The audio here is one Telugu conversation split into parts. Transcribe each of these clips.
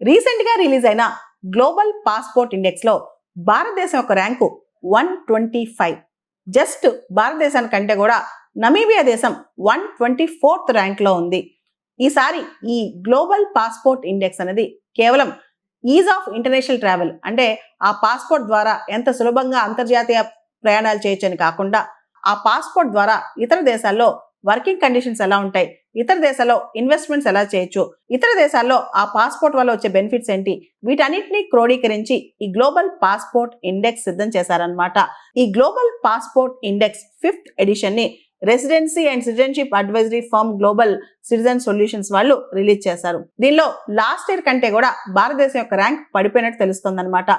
రీసెంట్ గా రిలీజ్ అయిన గ్లోబల్ పాస్పోర్ట్ ఇండెక్స్ లో భారతదేశం యొక్క ర్యాంకు 125. జస్ట్ భారతదేశానికంటే కూడా నమీబియా దేశం 124th ర్యాంక్ లో ఉంది. ఈసారి ఈ గ్లోబల్ పాస్పోర్ట్ ఇండెక్స్ అనేది కేవలం ఈజ్ ఆఫ్ ఇంటర్నేషనల్ ట్రావెల్, అంటే ఆ పాస్పోర్ట్ ద్వారా ఎంత సులభంగా అంతర్జాతీయ ప్రయాణాలు చేయొచ్చని కాకుండా ఆ పాస్పోర్ట్ ద్వారా ఇతర దేశాల్లో వర్కింగ్ కండిషన్స్ ఎలా ఉంటాయి, ఇతర దేశాల్లో ఇన్వెస్ట్మెంట్స్ ఎలా చేయొచ్చు, ఇతర దేశాల్లో ఆ పాస్పోర్ట్ వల్ల వచ్చే బెనిఫిట్స్ ఏంటి, వీటన్నిటిని క్రోడీకరించి ఈ గ్లోబల్ పాస్పోర్ట్ ఇండెక్స్ సిద్ధం చేశారనమాట. ఈ global passport index 5th edition ని residency and citizenship advisory firm global citizen solutions వాళ్ళు రిలీజ్ చేశారు. దీనిలో లాస్ట్ ఇయర్ కంటే కూడా భారతదేశం యొక్క ర్యాంక్ పడిపోయినట్టు తెలుస్తుందన్నమాట.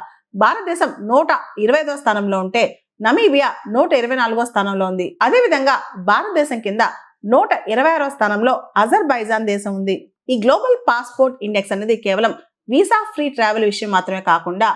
భారతదేశం 125వ స్థానంలో ఉంటే నమీబియా 124వ స్థానంలో ఉంది. అదేవిధంగా భారతదేశం కింద 126వ స్థానంలో అజర్బైజాన్ దేశం ఉంది. ఈ గ్లోబల్ పాస్పోర్ట్ ఇండెక్స్ అనేది కేవలం వీసా ఫ్రీ ట్రావెల్ విషయం మాత్రమే కాకుండా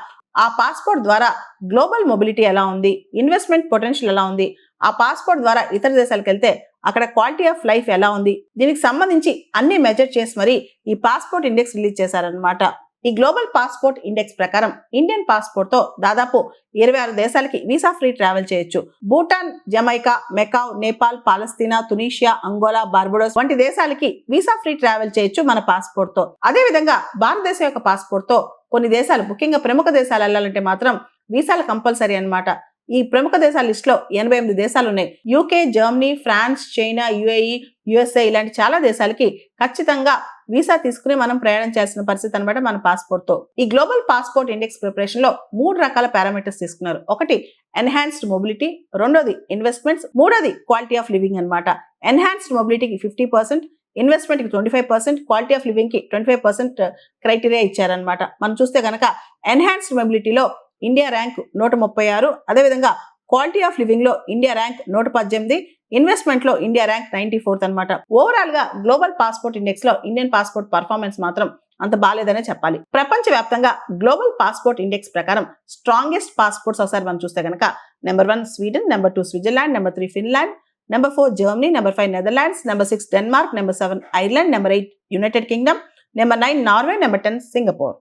ఆ పాస్పోర్ట్ ద్వారా గ్లోబల్ మొబిలిటీ ఎలా ఉంది, ఇన్వెస్ట్మెంట్ పొటెన్షియల్ ఎలా ఉంది, ఆ పాస్పోర్ట్ ద్వారా ఇతర దేశాలకు వెళ్తే అక్కడ క్వాలిటీ ఆఫ్ లైఫ్ ఎలా ఉంది, దీనికి సంబంధించి అన్ని మెజర్ చేసి మరి ఈ పాస్పోర్ట్ ఇండెక్స్ రిలీజ్ చేశారనమాట. ఈ గ్లోబల్ పాస్పోర్ట్ ఇండెక్స్ ప్రకారం ఇండియన్ పాస్పోర్ట్ తో దాదాపు 26 దేశాలకి వీసా ఫ్రీ ట్రావెల్ చేయొచ్చు. భూటాన్, జమైకా, మెకావ్, నేపాల్, పాలస్తీనా, తునీషియా, అంగోలా, బార్బడోస్ వంటి దేశాలకి వీసా ఫ్రీ ట్రావెల్ చేయొచ్చు మన పాస్పోర్ట్ తో. అదే విధంగా భారతదేశం యొక్క పాస్పోర్ట్ తో కొన్ని దేశాలు, ముఖ్యంగా ప్రముఖ దేశాలు వెళ్ళాలంటే మాత్రం వీసాలు కంపల్సరీ అన్నమాట. ఈ ప్రముఖ దేశాల లిస్ట్ లో 88 దేశాలు ఉన్నాయి. UK, Germany, France, China, UAE, USA ఇలాంటి చాలా దేశాలకి ఖచ్చితంగా వీసా తీసుకుని మనం ప్రయాణం చేయాల్సిన పరిస్థితి అనమాట మన పాస్పోర్ట్ తో. ఈ గ్లోబల్ పాస్పోర్ట్ ఇండెక్స్ ప్రిపరేషన్ లో 3 రకాల పారామీటర్స్ తీసుకున్నారు. ఒకటి ఎన్హాన్స్డ్ మొబిలిటీ, రెండోది ఇన్వెస్ట్మెంట్స్, మూడోది క్వాలిటీ ఆఫ్ లివింగ్ అనమాట. ఎన్హాన్స్డ్ మొబిలిటీకి 50%, ఇన్వెస్ట్మెంట్ కి 25%, క్వాలిటీ ఆఫ్ లివింగ్ కి 25% క్రైటీరియా ఇచ్చారనమాట. మనం చూస్తే కనుక ఎన్హాన్స్డ్ మొబిలిటీలో ఇండియా ర్యాంక్ 136, అదేవిధంగా క్వాలిటీ ఆఫ్ లివింగ్ లో ఇండియా ర్యాంక్ 118, ఇన్వెస్ట్మెంట్ లో ఇండియా ర్యాంక్ 94th అనమాట. ఓవరాల్ గా గ్లోబల్ పాస్పోర్ట్ ఇండెక్స్ లో ఇండియన్ పాస్పోర్ట్ పర్ఫార్మెన్స్ మాత్రం అంత బాలేదనే చెప్పాలి. ప్రపంచ వ్యాప్తంగా గ్లోబల్ పాస్పోర్ట్ ఇండెక్స్ ప్రకారం స్ట్రాంగెస్ట్ పాస్పోర్ట్స్ ఒకసారి మనం చూస్తే కనుక number 1 Sweden, number 2 Switzerland, number 3 Finland, number 4 Germany, number 5 Netherlands, number 6 Denmark, number 7 Ireland, number 8 United Kingdom, number 9 Norway, number 10 Singapore.